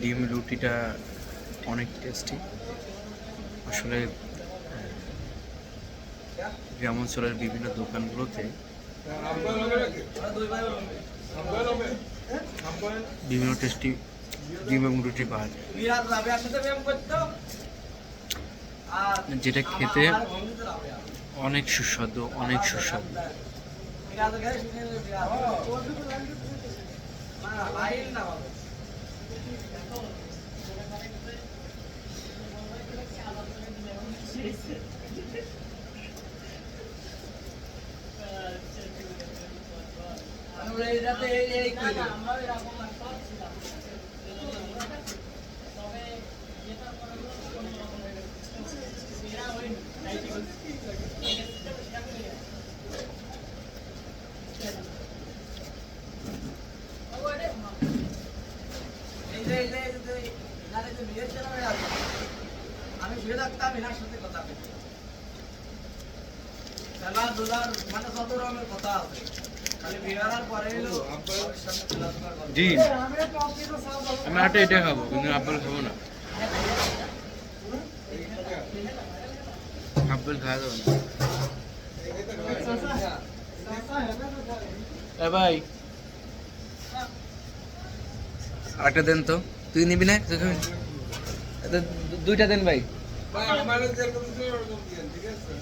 ডিম রুটিটা অনেক টেস্টি আসলে। গ্রাম অঞ্চলের বিভিন্ন দোকানগুলোতে বিভিন্ন টেস্টি ডিম এবং রুটি পাওয়া যায়, যেটা খেতে অনেক সুস্বাদু, অনেক সুস্বাদু। আমি শুয়ে থাকতাম এনার সাথে কথা খেলাধুলার মানে কত রকমের কথা আছে। জি, আমি আটা এটা খাবো, কিন্তু আপেল খাবো না। আপেল খাওয়া যাবে না। ভাই আটা দেন তো, তুই নিবি না? দুইটা দেন ভাই। ঠিক আছে